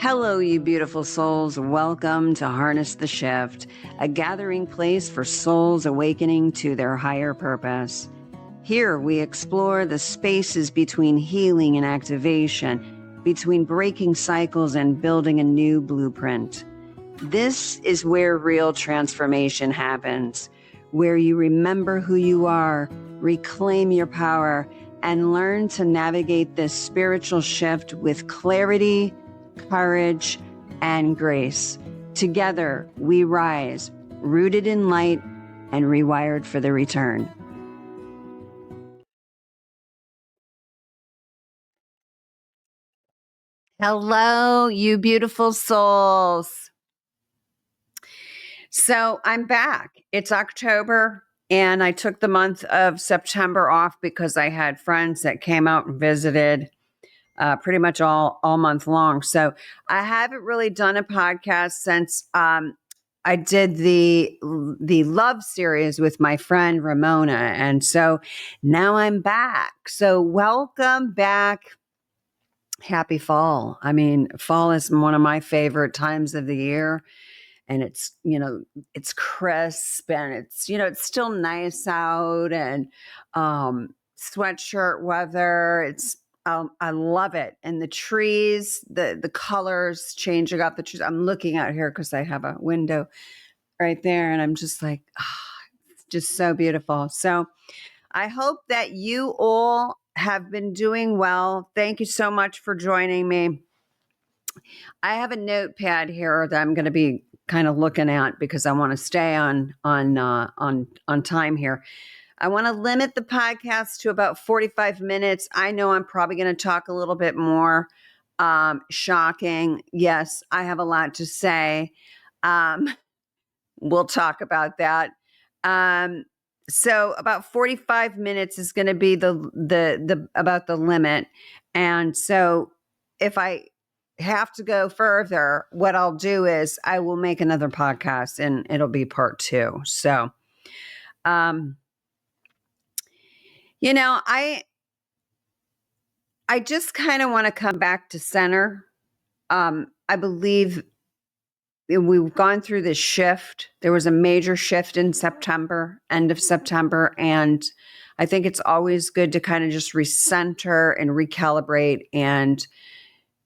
Hello, you beautiful souls. Welcome to Harness the Shift, a gathering place for souls awakening to their higher purpose. Here we explore the spaces between healing and activation, between breaking cycles and building a new blueprint. This is where real transformation happens, where you remember who you are, reclaim your power, and learn to navigate this spiritual shift with clarity, courage, and grace. Together, we rise, rooted in light and rewired for the return. Hello, you beautiful souls. So I'm back. It's October, and I took the month of September off because I had friends that came out and visited pretty much all month long. So I haven't really done a podcast since I did the love series with my friend Ramona, and so now I'm back. So welcome back. Happy fall. I mean, fall is one of my favorite times of the year. And it's, it's crisp and it's still nice out and sweatshirt weather. I love it. And the trees, the colors changing up the trees. I'm looking out here because I have a window right there. And I'm just like, it's just so beautiful. So I hope that you all have been doing well. Thank you so much for joining me. I have a notepad here that I'm going to be kind of looking at because I want to stay on time here. I want to limit the podcast to about 45 minutes. I know I'm probably going to talk a little bit more. Shocking. Yes, I have a lot to say. We'll talk about that. So about 45 minutes is going to be the about the limit. And so if I have to go further, what I'll do is I will make another podcast and it'll be part 2. So, I just kind of want to come back to center. I believe we've gone through this shift. There was a major shift in September, end of September. And I think it's always good to kind of just recenter and recalibrate and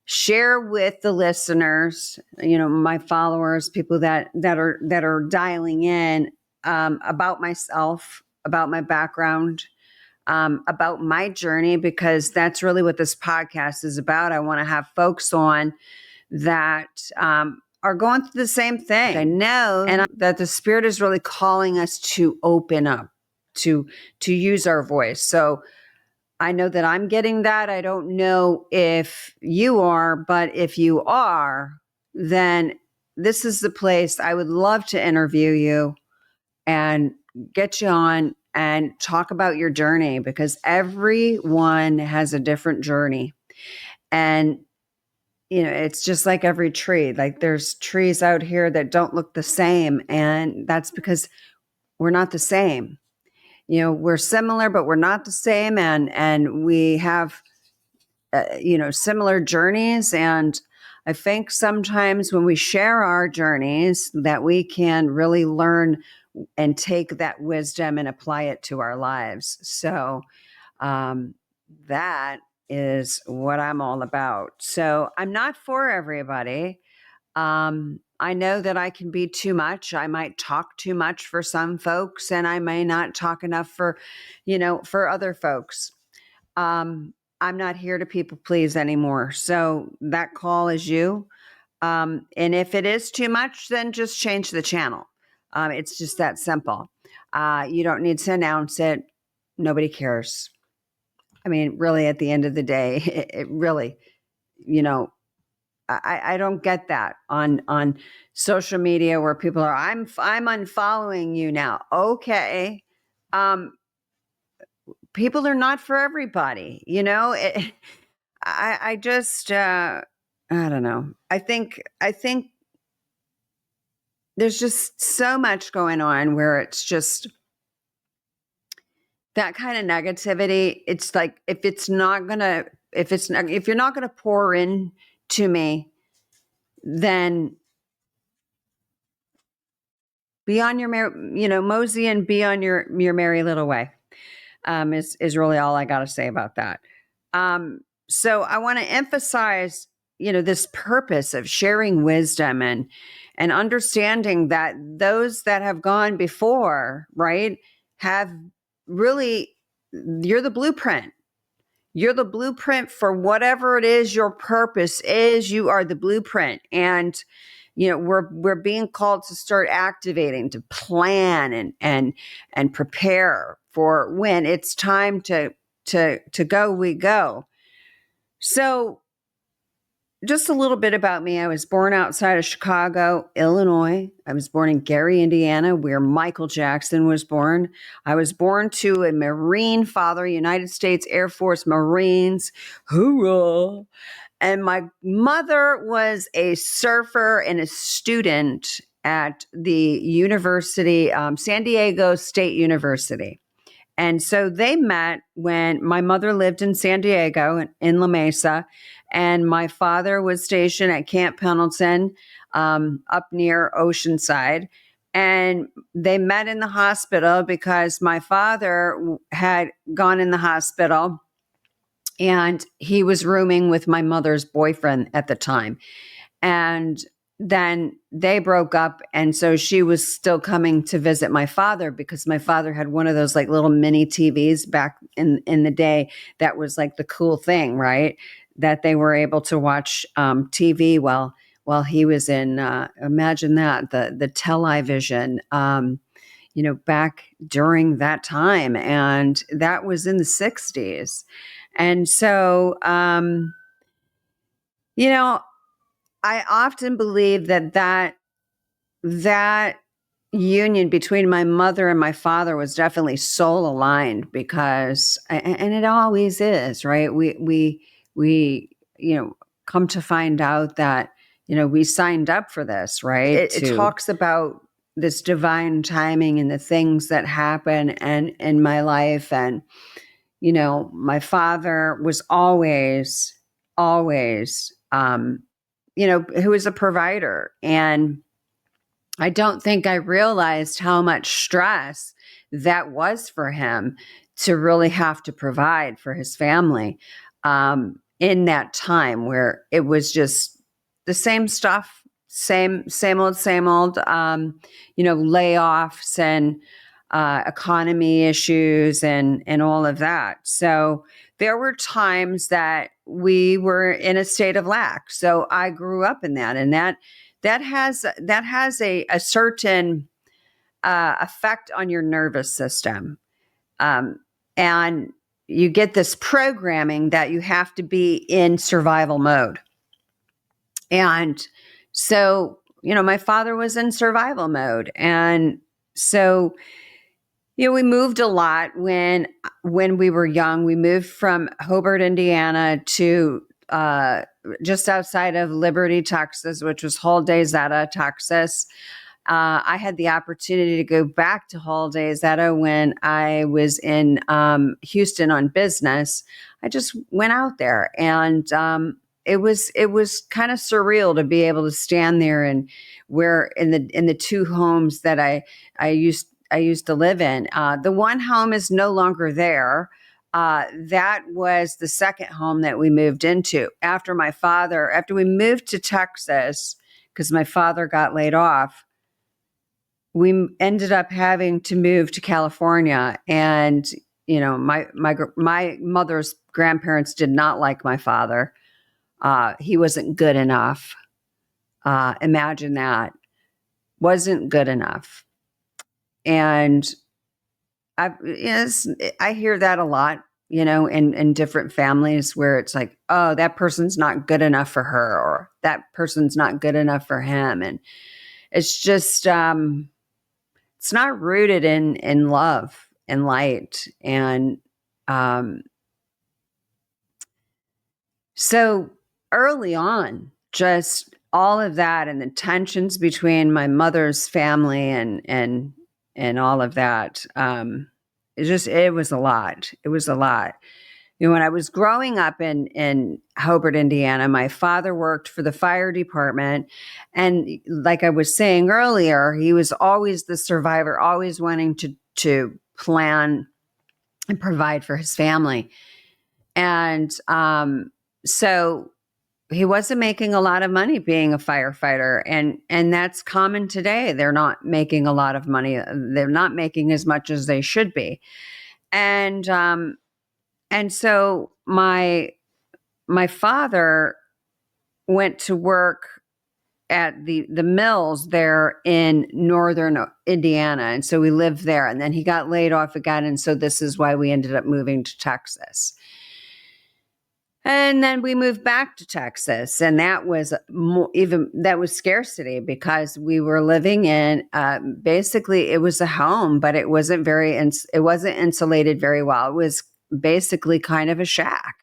share with the listeners, my followers, people that are dialing in, about myself, about my background, about my journey, because that's really what this podcast is about. I want to have folks on that are going through the same thing. I know that the Spirit is really calling us to open up, to use our voice. So I know that I'm getting that. I don't know if you are, but if you are, then this is the place. I would love to interview you and get you on and talk about your journey, because everyone has a different journey. And, it's just like every tree. Like there's trees out here that don't look the same. And that's because we're not the same. We're similar, but we're not the same. And we have, similar journeys. And I think sometimes when we share our journeys that we can really learn and take that wisdom and apply it to our lives. So that is what I'm all about. So I'm not for everybody. I know that I can be too much. I might talk too much for some folks, and I may not talk enough for other folks. I'm not here to people please anymore. So that call is you. And if it is too much, then just change the channel. It's just that simple. You don't need to announce it. Nobody cares. I mean, really, at the end of the day, it really, I don't get that on social media where people are, I'm unfollowing you now. Okay. People are not for everybody, I just, I don't know. I think there's just so much going on where it's just that kind of negativity. It's like, if you're not going to pour in to me, then be on your mosey and be on your merry little way. Is really all I got to say about that. So I want to emphasize, this purpose of sharing wisdom and understanding that those that have gone before, right, have really, you're the blueprint. You're the blueprint for whatever it is your purpose is. You are the blueprint. And, we're being called to start activating, to plan and prepare for when it's time to go, we go. So just a little bit about me. I was born outside of Chicago, Illinois. I was born in Gary, Indiana, where Michael Jackson was born. I was born to a Marine father, United States Air Force Marines. Hoorah! And my mother was a surfer and a student at the university, San Diego State University. And so they met when my mother lived in San Diego in La Mesa, and my father was stationed at Camp Pendleton up near Oceanside. And they met in the hospital because my father had gone in the hospital and he was rooming with my mother's boyfriend at the time. And then they broke up. And so she was still coming to visit my father because my father had one of those like little mini TVs back in the day. That was like the cool thing, right? That they were able to watch TV while he was in, imagine that, the television, back during that time. And that was in the 60s. And so, I often believe that union between my mother and my father was definitely soul aligned because, and it always is, right? We come to find out that, we signed up for this, right? It talks about this divine timing and the things that happen and in my life. And, my father was always, who was a provider. And I don't think I realized how much stress that was for him to really have to provide for his family in that time where it was just the same stuff, same old, layoffs and economy issues and all of that. So there were times that we were in a state of lack. So I grew up in that, and that has a certain effect on your nervous system, and you get this programming that you have to be in survival mode. And so, my father was in survival mode, and so. We moved a lot when we were young. We moved from Hobart, Indiana to just outside of Liberty, Texas, which was Holiday, Texas. I had the opportunity to go back to Holiday when I was in Houston on business. I just went out there, and it was kind of surreal to be able to stand there and where in the two homes that I used to live in. The one home is no longer there. That was the second home that we moved into after we moved to Texas, because my father got laid off. We ended up having to move to California, and my mother's grandparents did not like my father. He wasn't good enough. Imagine that. Wasn't good enough. And I hear that a lot, in different families where it's like, oh, that person's not good enough for her, or that person's not good enough for him. And it's just, it's not rooted in love and light. And so early on, just all of that and the tensions between my mother's family and all of that, it was a lot. It was a lot. when I was growing up in Hobart, Indiana, my father worked for the fire department. And like I was saying earlier, he was always the survivor, always wanting to plan and provide for his family. And so he wasn't making a lot of money being a firefighter. And that's common today. They're not making a lot of money. They're not making as much as they should be. And so my father went to work at the mills there in northern Indiana. And so we lived there, and then he got laid off again. And so this is why we ended up moving to Texas. And then we moved back to Texas, and that was that was scarcity, because we were living in basically, it was a home, but it wasn't insulated very well. It was basically kind of a shack.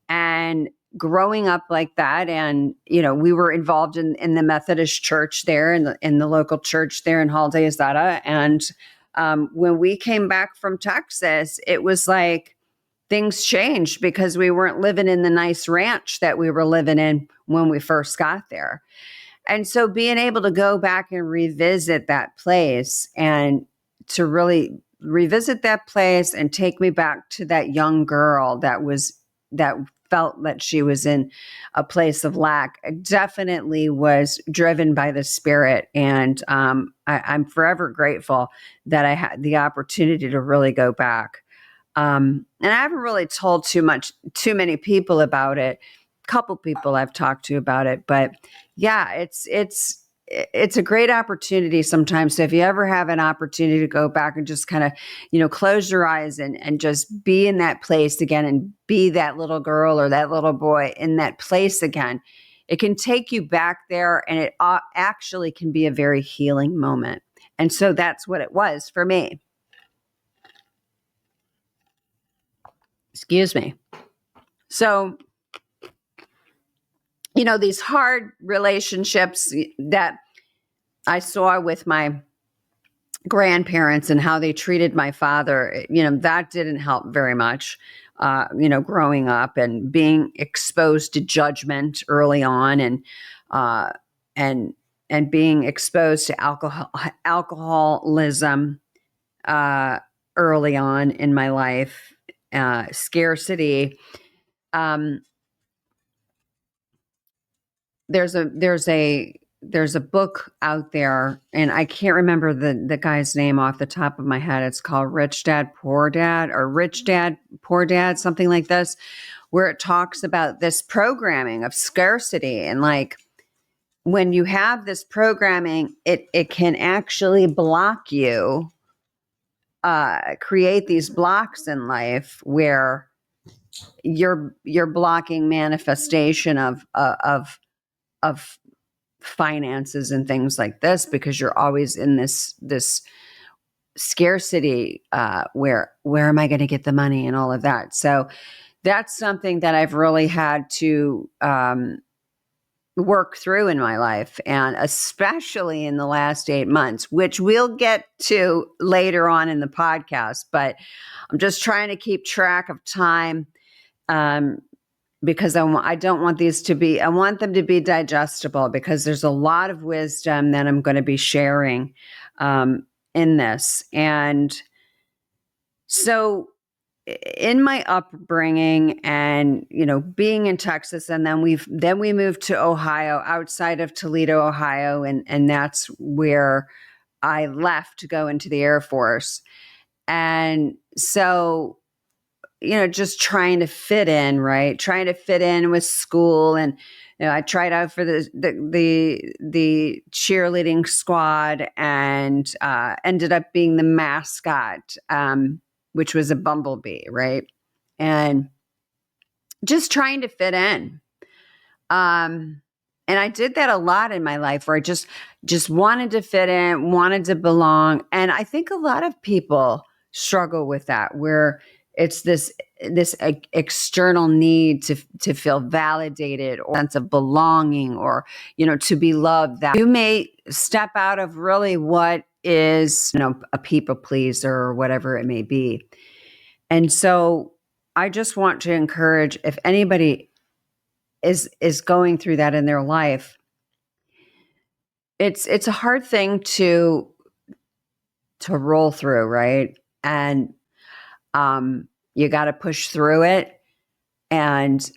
And growing up like that, and we were involved in the Methodist church there, in the local church there in Haldezada. And when we came back from Texas, it was like things changed, because we weren't living in the nice ranch that we were living in when we first got there. And so being able to go back and revisit that place, and to really revisit that place and take me back to that young girl that felt that she was in a place of lack, definitely was driven by the Spirit. And I'm forever grateful that I had the opportunity to really go back. And I haven't really told too many people about it. A couple people I've talked to about it, but yeah, it's a great opportunity sometimes. So if you ever have an opportunity to go back and just kind of, close your eyes and just be in that place again, and be that little girl or that little boy in that place again, it can take you back there, and it actually can be a very healing moment. And so that's what it was for me. Excuse me. So, these hard relationships that I saw with my grandparents and how they treated my father, that didn't help very much, growing up and being exposed to judgment early on, and being exposed to alcoholism early on in my life. Scarcity. There's a book out there, and I can't remember the guy's name off the top of my head. It's called Rich Dad, Poor Dad, or Rich Dad, Poor Dad, something like this, where it talks about this programming of scarcity. And like, when you have this programming, it can actually block you, create these blocks in life where you're blocking manifestation of finances and things like this, because you're always in this scarcity, where am I going to get the money and all of that. So that's something that I've really had to work through in my life, and especially in the last 8 months, which we'll get to later on in the podcast. But I'm just trying to keep track of time, because I don't want I want them to be digestible, because there's a lot of wisdom that I'm going to be sharing in this. And so in my upbringing, and being in Texas, and then we moved to Ohio, outside of Toledo, Ohio, and that's where I left to go into the Air Force. And so just trying to fit in, right? Trying to fit in with school. And I tried out for the cheerleading squad, and ended up being the mascot, which was a bumblebee, right? And just trying to fit in. And I did that a lot in my life, where I just wanted to fit in, wanted to belong. And I think a lot of people struggle with that, where it's this external need to feel validated, or sense of belonging, or to be loved. That you may step out of really what is a people pleaser, or whatever it may be. And so I just want to encourage, if anybody is going through that in their life, it's a hard thing to roll through, right? And you got to push through it. And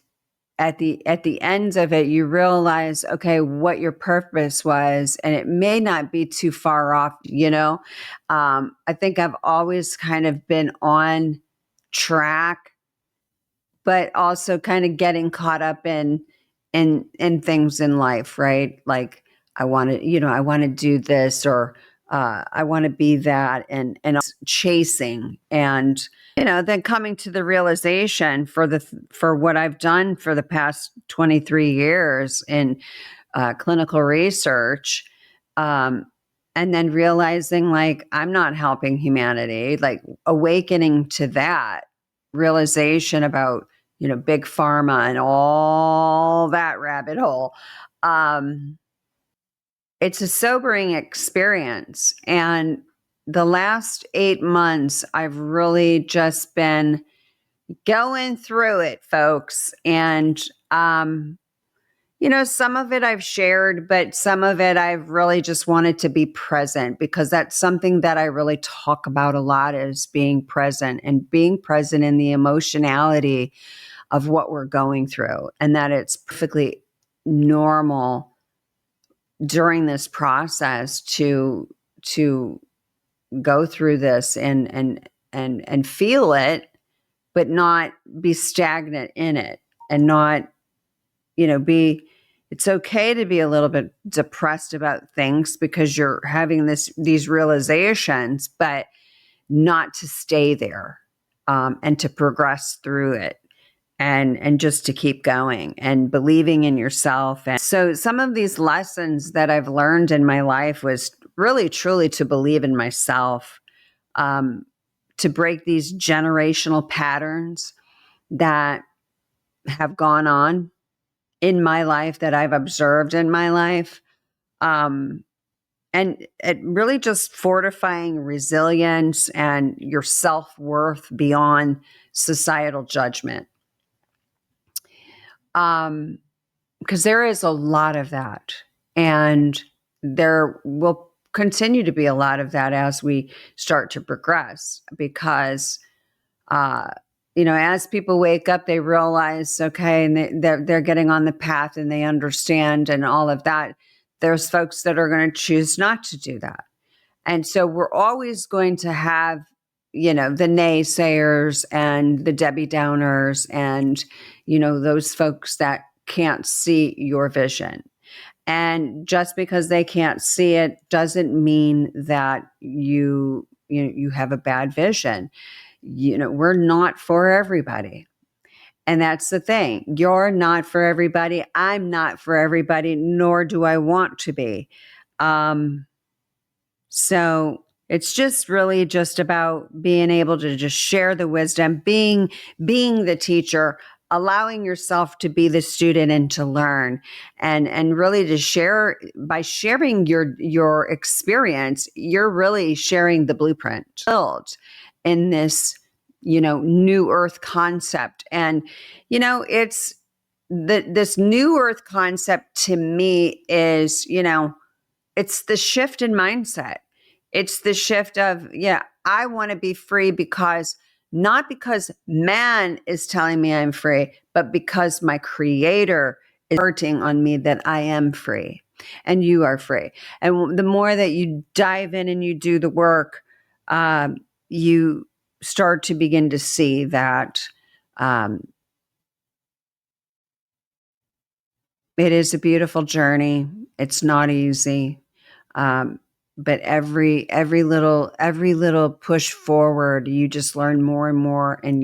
at the ends of it, you realize, okay, what your purpose was, and it may not be too far off. I think I've always kind of been on track, but also kind of getting caught up in things in life, right? Like I want to do this, or I want to be that, and chasing, and then coming to the realization for what I've done for the past 23 years in clinical research, and then realizing like I'm not helping humanity, like awakening to that realization about big pharma and all that rabbit hole. It's a sobering experience. And the last 8 months, I've really just been going through it, folks. And, some of it I've shared, but some of it I've really just wanted to be present, because that's something that I really talk about a lot, is being present, and being present in the emotionality of what we're going through, and that it's perfectly normal during this process to go through this and feel it, but not be stagnant in it, and not it's okay to be a little bit depressed about things because you're having these realizations, but not to stay there, and to progress through it, and just to keep going and believing in yourself. And so some of these lessons that I've learned in my life was really truly to believe in myself, to break these generational patterns that have gone on in my life, that I've observed in my life. And it really just fortifying resilience and your self-worth beyond societal judgment. Because there is a lot of that, and there will continue to be a lot of that as we start to progress, because as people wake up, they realize, okay, and they're getting on the path, and they understand, and all of that. There's folks that are going to choose not to do that. And so we're always going to have, the naysayers and the Debbie Downers, and, those folks that can't see your vision. And just because they can't see it doesn't mean that you have a bad vision. We're not for everybody. And that's the thing. You're not for everybody. I'm not for everybody, nor do I want to be. So it's just really just about being able to just share the wisdom, being the teacher, allowing yourself to be the student and to learn, and really to share. By sharing your experience, you're really sharing the blueprint built in this, new earth concept. And, it's this new earth concept to me is, it's the shift in mindset. It's the shift of, I want to be free, because not because man is telling me I'm free, but because my creator is working on me that I am free and you are free. And the more that you dive in and you do the work, you start to begin to see that it is a beautiful journey. It's not easy. But every little push forward, you just learn more and more, and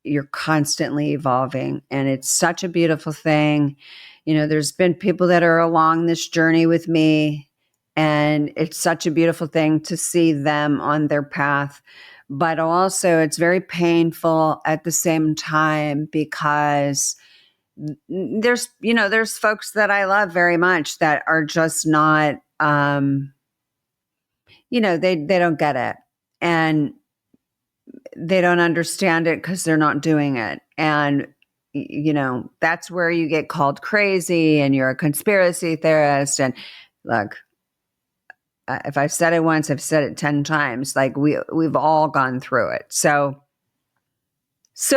you're constantly evolving, and it's such a beautiful thing. There's been people that are along this journey with me, and it's such a beautiful thing to see them on their path. But also it's very painful at the same time, because there's folks that I love very much that are just not, they don't get it. And they don't understand it because they're not doing it. And, that's where you get called crazy and you're a conspiracy theorist. And look, if I've said it once, I've said it 10 times. Like we've all gone through it. So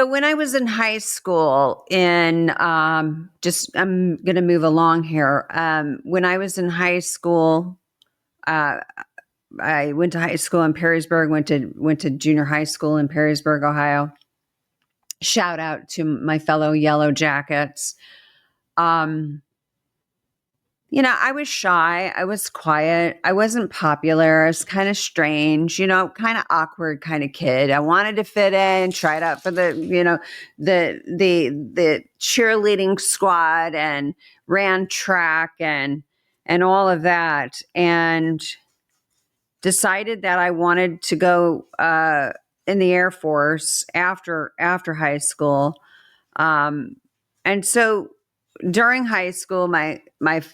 when I was in high school I'm going to move along here. When I was in high school, I went to high school in Perrysburg, went to junior high school in Perrysburg, Ohio. Shout out to my fellow Yellow Jackets. I was shy. I was quiet. I wasn't popular. I was kind of strange, kind of awkward kind of kid. I wanted to fit in, tried out for the cheerleading squad and ran track and all of that. And decided that I wanted to go in the Air Force after high school. And so during high school, my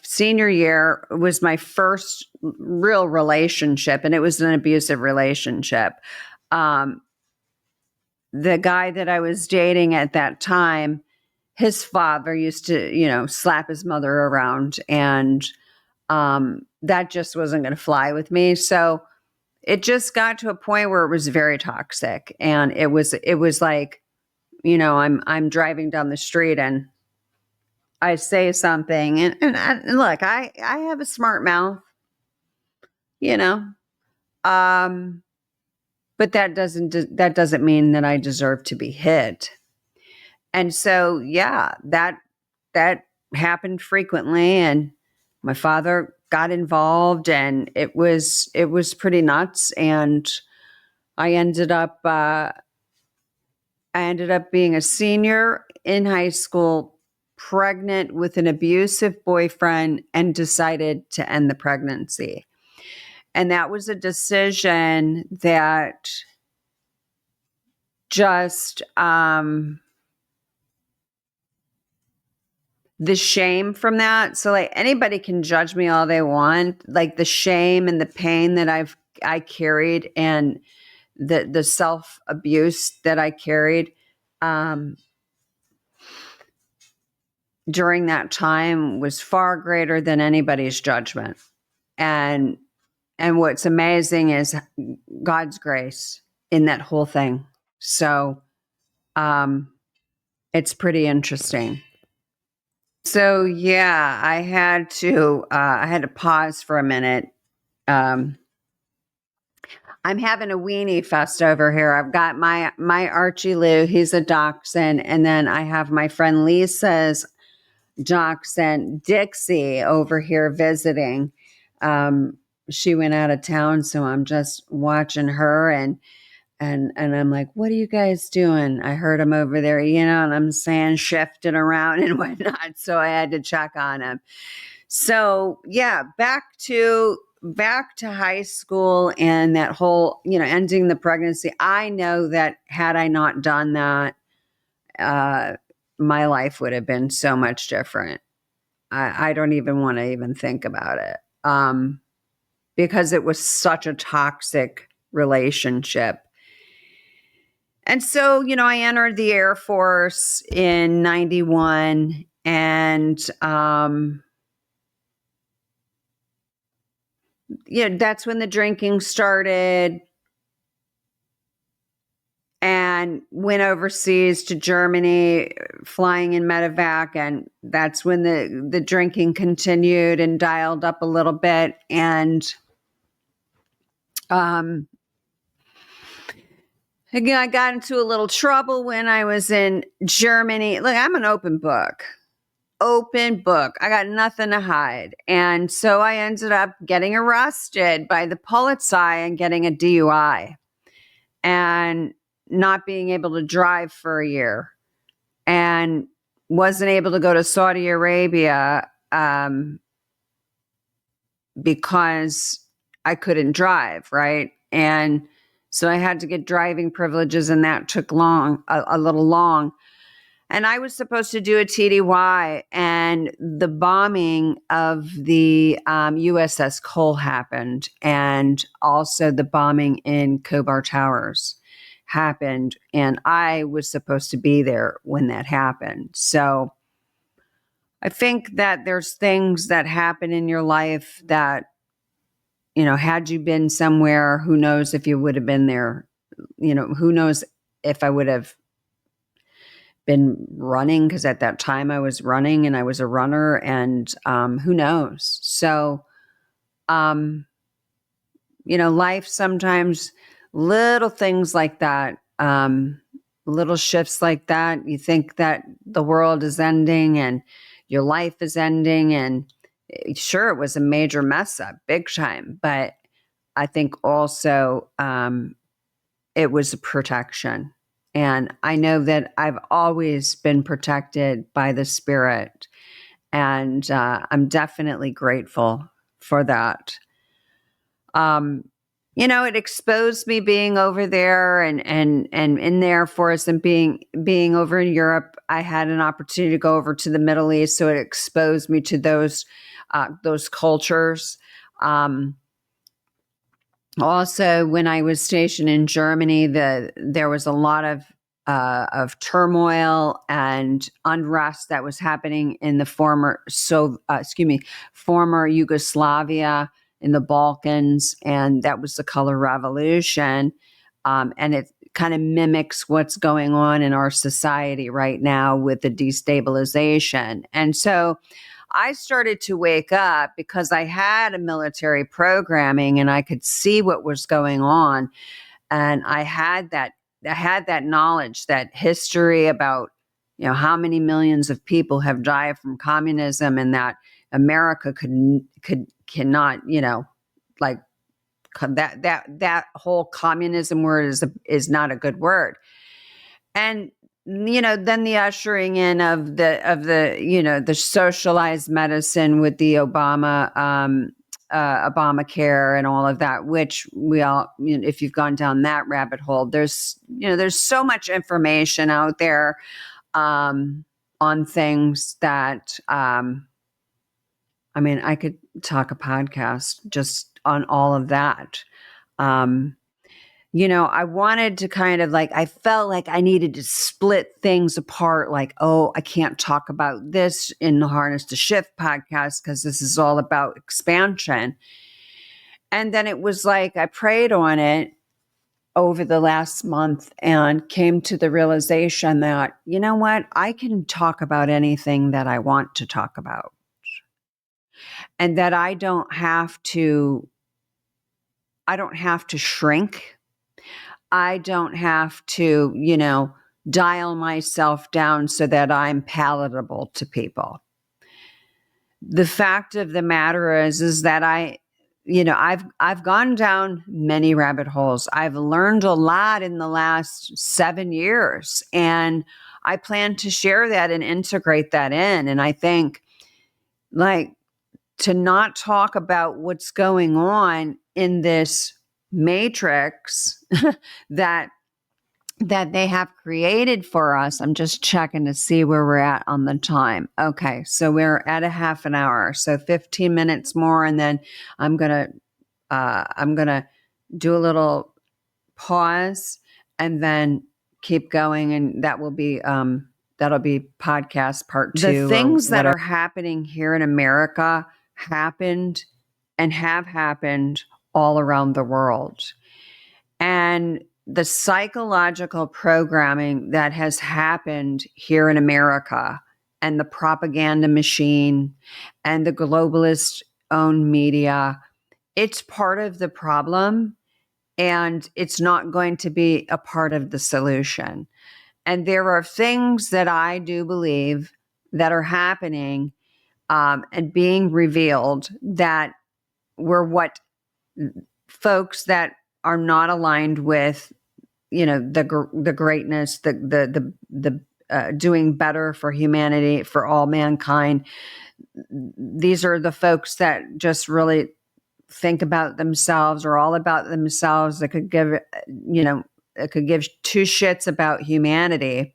senior year was my first real relationship, and it was an abusive relationship. The guy that I was dating at that time, his father used to, slap his mother around, and that just wasn't going to fly with me. So it just got to a point where it was very toxic, and it was like, I'm driving down the street and I say something and look, I have a smart mouth, but that doesn't mean that I deserve to be hit. And so, yeah, that happened frequently, and my father got involved, and it was pretty nuts. And I ended up being a senior in high school, pregnant with an abusive boyfriend, and decided to end the pregnancy. And that was a decision that just the shame from that. So like anybody can judge me all they want, like the shame and the pain that I carried, and the self-abuse that I carried during that time was far greater than anybody's judgment. And what's amazing is God's grace in that whole thing. So it's pretty interesting. So yeah, I had to pause for a minute. I'm having a weenie fest over here. I've got my Archie Lou, he's a dachshund, and then I have my friend Lisa's dachshund Dixie over here visiting. She went out of town, so I'm just watching her, and I'm like, what are you guys doing? I heard him over there, and I'm saying shifting around and whatnot. So I had to check on him. So yeah, back to high school and that whole, ending the pregnancy. I know that had I not done that, my life would have been so much different. I don't even want to even think about it. Because it was such a toxic relationship. And so, I entered the Air Force in 91, and, that's when the drinking started, and went overseas to Germany, flying in medevac. And that's when the drinking continued and dialed up a little bit. And, again, I got into a little trouble when I was in Germany. Look, I'm an open book. I got nothing to hide. And so I ended up getting arrested by the Polizei and getting a DUI and not being able to drive for a year, and wasn't able to go to Saudi Arabia because I couldn't drive, right? And so I had to get driving privileges, and that took a little long. And I was supposed to do a TDY, and the bombing of the USS Cole happened, and also the bombing in Khobar Towers. happened, and I was supposed to be there when that happened. So I think that there's things that happen in your life that, had you been somewhere, who knows if you would have been there, who knows if I would have been running, because at that time I was running and I was a runner, and who knows? So, life sometimes, little things like that, little shifts like that, you think that the world is ending and your life is ending, and sure, it was a major mess up, big time, but I think also it was a protection. And I know that I've always been protected by the Spirit, and I'm definitely grateful for that. It exposed me being over there and in the Air Force, and being over in Europe. I had an opportunity to go over to the Middle East, so it exposed me to those cultures. Also, when I was stationed in Germany, there was a lot of turmoil and unrest that was happening in the former Yugoslavia, in the Balkans, and that was the Color Revolution, and it kind of mimics what's going on in our society right now with the destabilization. And so I started to wake up because I had a military programming and I could see what was going on. And I had that knowledge, that history about, how many millions of people have died from communism, and that America cannot, like that whole communism word is not a good word. And then the ushering in of the socialized medicine with the Obamacare and all of that, which we all, if you've gone down that rabbit hole, there's so much information out there on things that I could talk a podcast just on all of that. I wanted to kind of I felt like I needed to split things apart. Like, oh, I can't talk about this in the Harness to Shift podcast because this is all about expansion. And then it was like I prayed on it over the last month and came to the realization that, you know what, I can talk about anything that I want to talk about. And that I don't have to shrink. I don't have to, dial myself down so that I'm palatable to people. The fact of the matter is that I've gone down many rabbit holes. I've learned a lot in the last 7 years, and I plan to share that and integrate that in. And I think to not talk about what's going on in this matrix that they have created for us. I'm just checking to see where we're at on the time. Okay, so we're at a half an hour, so 15 minutes more, and then I'm gonna do a little pause and then keep going, and that will be that'll be podcast part 2. The things that are happening here in America happened and have happened all around the world, and the psychological programming that has happened here in America, and the propaganda machine and the globalist owned media, it's part of the problem, and it's not going to be a part of the solution. And there are things that I do believe that are happening and being revealed that were what folks that are not aligned with, the greatness, the doing better for humanity, for all mankind. These are the folks that just really think about themselves, or all about themselves. That could give, it could give two shits about humanity.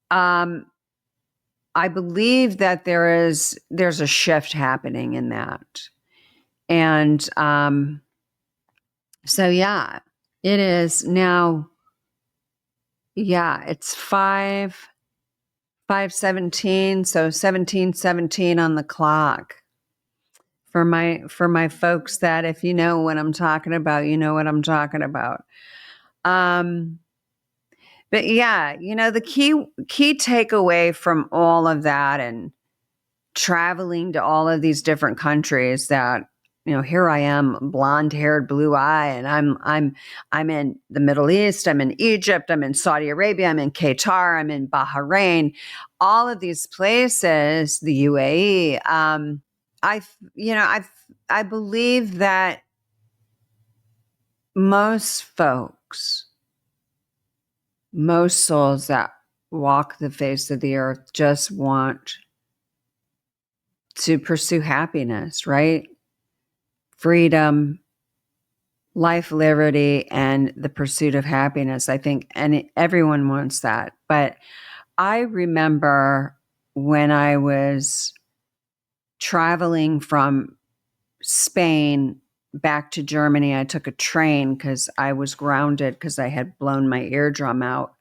I believe that there's a shift happening in that. And so, yeah, it is now Yeah, it's 5:17, so 17:17 on the clock. For my folks that if you know what I'm talking about, you know what I'm talking about. Um but yeah, the key takeaway from all of that and traveling to all of these different countries that here I am, blonde-haired, blue-eye, and I'm in the Middle East, I'm in Egypt, I'm in Saudi Arabia, I'm in Qatar, I'm in Bahrain, all of these places, the UAE. I believe that most folks, most souls that walk the face of the earth just want to pursue happiness, right? Freedom, life, liberty, and the pursuit of happiness. I think, and everyone wants that. But I remember when I was traveling from Spain back to Germany, I took a train because I was grounded because I had blown my eardrum out.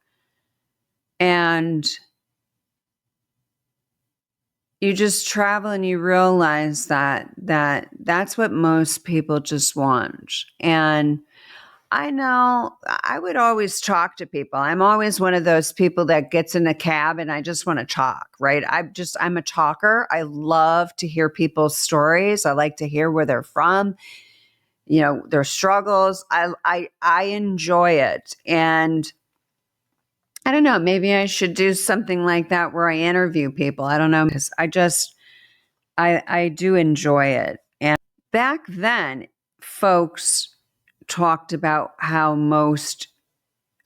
And you just travel and you realize that's what most people just want. And I know I would always talk to people. I'm always one of those people that gets in a cab and I just want to talk, right? I'm a talker. I love to hear people's stories. I like to hear where they're from, their struggles. I enjoy it. And I don't know, maybe I should do something like that where I interview people. I don't know, because I do enjoy it. And back then, folks talked about how most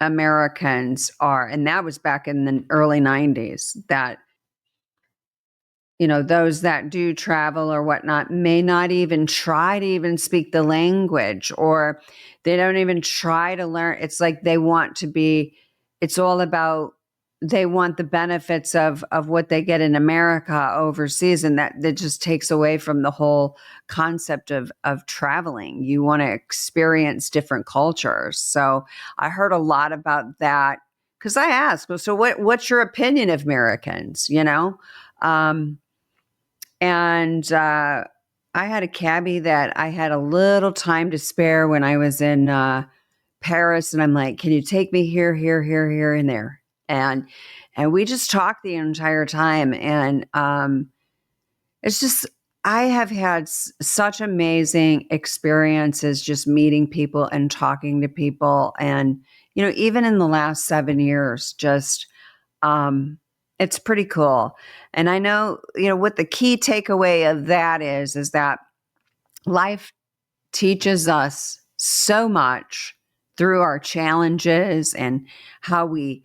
Americans are, and that was back in the early 90s, that those that do travel or whatnot may not even try to even speak the language, or they don't even try to learn. It's like it's all about, they want the benefits of what they get in America overseas, and that just takes away from the whole concept of traveling. You want to experience different cultures. So I heard a lot about that because I asked, well, so what's your opinion of Americans? And I had a cabbie that I had a little time to spare when I was in Paris, and I'm like, can you take me here, here, here, here, and there? And we just talked the entire time. And it's just, I have had such amazing experiences just meeting people and talking to people. And, even in the last 7 years, just, it's pretty cool. And I know, what the key takeaway of that is that life teaches us so much through our challenges and how we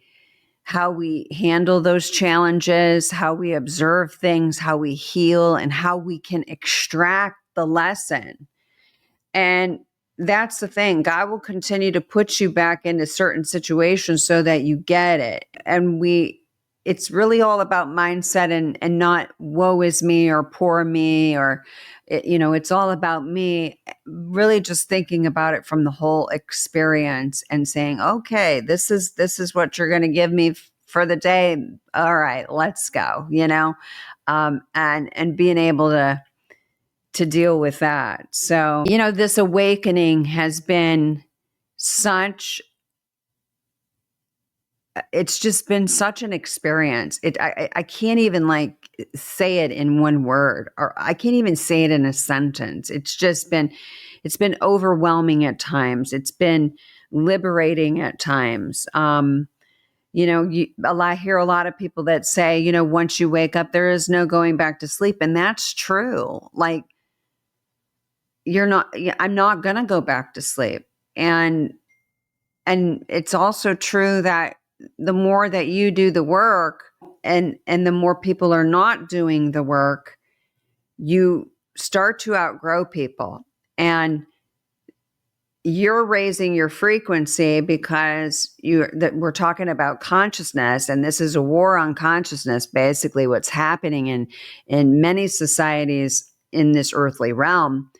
handle those challenges, how we observe things, how we heal, and how we can extract the lesson. And that's the thing. God will continue to put you back into certain situations so that you get it. And it's really all about mindset and not woe is me or poor me, or, it's all about me, really just thinking about it from the whole experience and saying, okay, this is what you're going to give me for the day. All right, let's go, and being able to deal with that. So, this awakening has been it's just been such an experience. I can't even say it in one word, or I can't even say it in a sentence. It's been overwhelming at times. It's been liberating at times. I hear a lot of people that say, once you wake up, there is no going back to sleep. And that's true. Like, I'm not going to go back to sleep. And it's also true that the more that you do the work and the more people are not doing the work, you start to outgrow people, and you're raising your frequency because we're talking about consciousness, and this is a war on consciousness. Basically, what's happening in many societies in this earthly realm,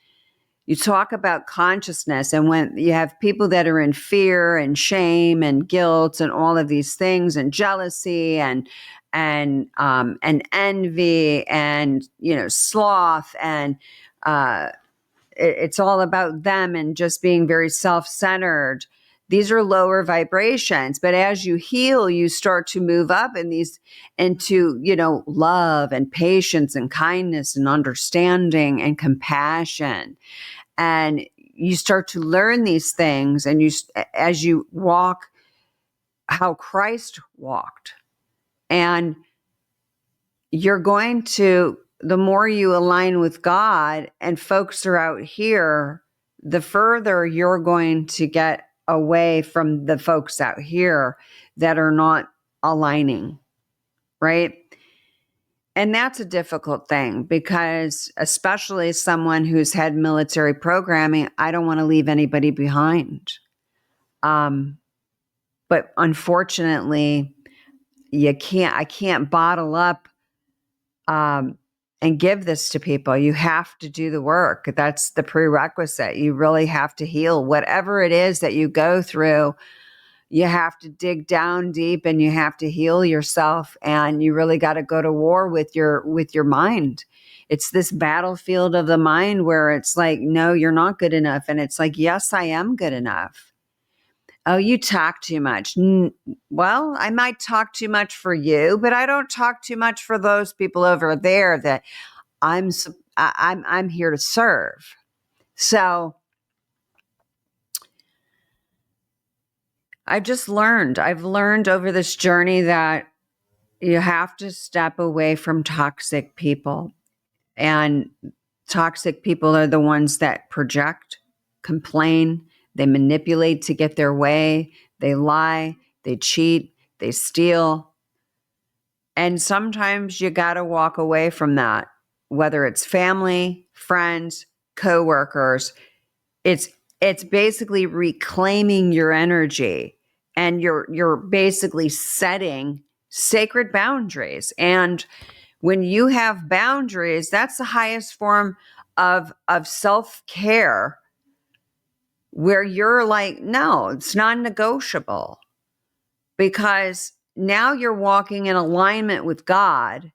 you talk about consciousness, and when you have people that are in fear and shame and guilt and all of these things and jealousy and envy and, sloth and, it's all about them and just being very self-centered. These are lower vibrations, but as you heal, you start to move up into, love and patience and kindness and understanding and compassion. And you start to learn these things, and as you walk how Christ walked, and you're going to, the more you align with God and folks are out here, the further you're going to get away from the folks out here that are not aligning, right? And that's a difficult thing, because especially someone who's had military programming, I don't want to leave anybody behind. But unfortunately, I can't bottle up and give this to people. You have to do the work. That's the prerequisite. You really have to heal whatever it is that you go through. You have to dig down deep and you have to heal yourself, and you really got to go to war with your mind. It's this battlefield of the mind where it's like, no, you're not good enough. And it's like, yes, I am good enough. Oh, you talk too much. Well, I might talk too much for you, but I don't talk too much for those people over there that I'm here to serve. So I've learned over this journey that you have to step away from toxic people. And toxic people are the ones that project, complain, they manipulate to get their way, they lie, they cheat, they steal. And sometimes you got to walk away from that, whether it's family, friends, coworkers. It's basically reclaiming your energy, and you're basically setting sacred boundaries. And when you have boundaries, that's the highest form of self-care, where you're like, no, it's non-negotiable, because now you're walking in alignment with God,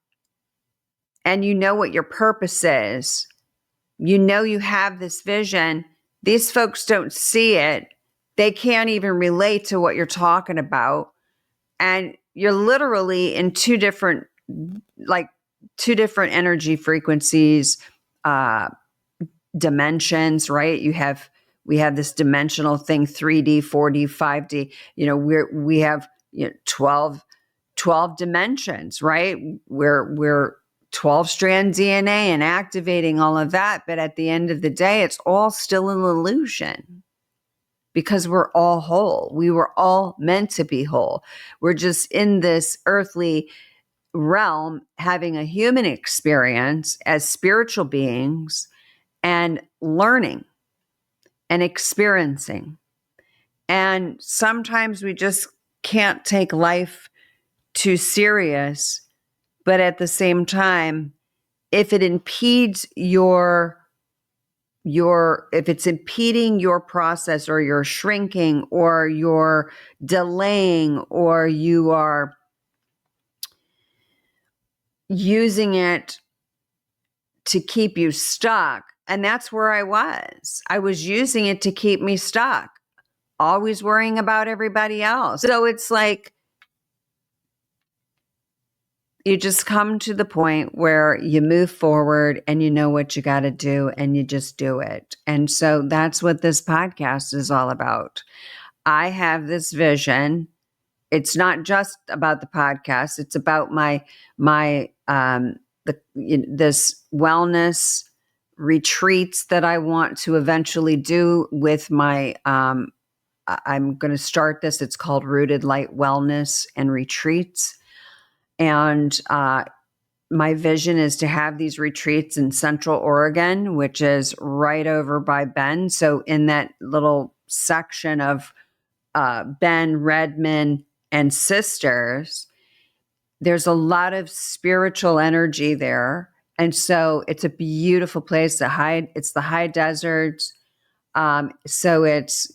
and you know what your purpose is. You know you have this vision. These folks don't see it. They can't even relate to what you're talking about. And you're literally in two different energy frequencies, dimensions, right? We have this dimensional thing, 3D, 4D, 5D. We have 12 dimensions, right? We're 12-strand DNA and activating all of that. But at the end of the day, it's all still an illusion, because we're all whole. We were all meant to be whole. We're just in this earthly realm having a human experience as spiritual beings and learning and experiencing. And sometimes we just can't take life too serious. But at the same time, if it impedes if it's impeding your process, or you're shrinking, or you're delaying, or you are using it to keep you stuck, and that's where I was using it to keep me stuck, always worrying about everybody else. So it's like, you just come to the point where you move forward and you know what you got to do, and you just do it. And so that's what this podcast is all about. I have this vision. It's not just about the podcast. It's about this wellness retreats that I want to eventually do with my, I'm going to start this. It's called Rooted Light Wellness and Retreats. And my vision is to have these retreats in Central Oregon, which is right over by Bend. So in that little section of Bend, Redmond, and Sisters, there's a lot of spiritual energy there. And so it's a beautiful place. It's the high deserts. So it's,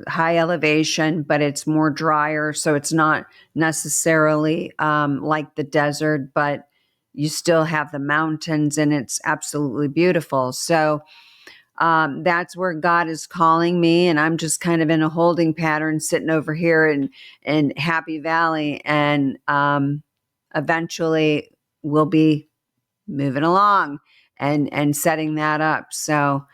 high elevation, but it's more drier. So it's not necessarily like the desert, but you still have the mountains and it's absolutely beautiful. So that's where God is calling me. And I'm just kind of in a holding pattern sitting over here in Happy Valley. And eventually we'll be moving along and setting that up. So,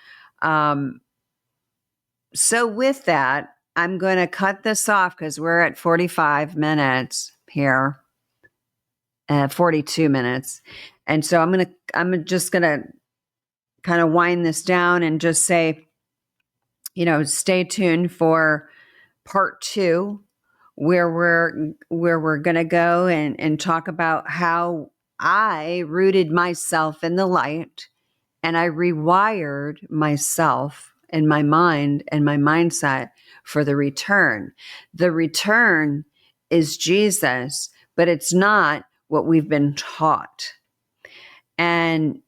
so with that, I'm going to cut this off because we're at 45 minutes here, 42 minutes. And so I'm just going to kind of wind this down and just say, stay tuned for part 2, where we're going to go and talk about how I rooted myself in the light and I rewired myself and my mind and my mindset for the return. The return is Jesus, but it's not what we've been taught. And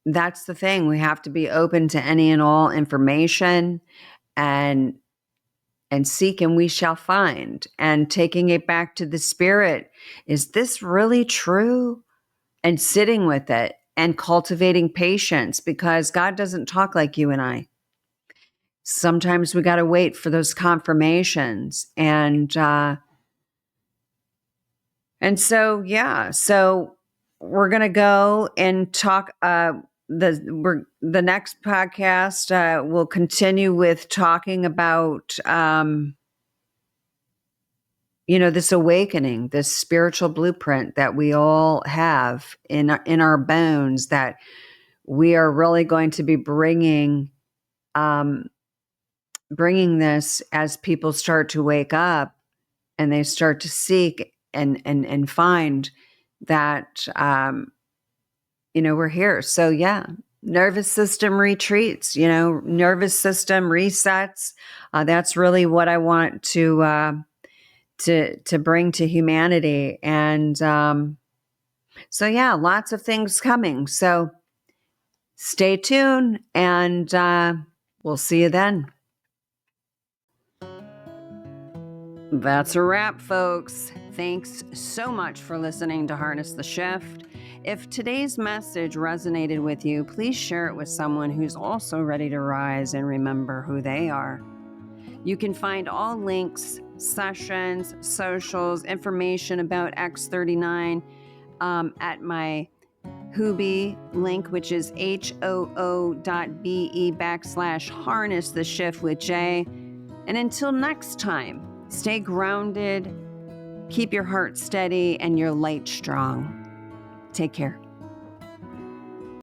that's the thing. We have to be open to any and all information and seek and we shall find. And taking it back to the spirit. Is this really true? And sitting with it and cultivating patience, because God doesn't talk like you and I. Sometimes we got to wait for those confirmations. And so, so we're going to go and talk. The next podcast will continue with talking about, this awakening, this spiritual blueprint that we all have in our bones, that we are really going to be bringing this as people start to wake up and they start to seek and find that, we're here. So nervous system retreats, nervous system resets. That's really what I want to bring to humanity. And so lots of things coming. So stay tuned and we'll see you then. That's a wrap, folks. Thanks so much for listening to Harness the Shift. If today's message resonated with you, please share it with someone who's also ready to rise and remember who they are. You can find all links, sessions, socials, information about X39 at my Hoobi link, which is hoo.be/harness the shift with J. And until next time, stay grounded, keep your heart steady, and your light strong. Take care.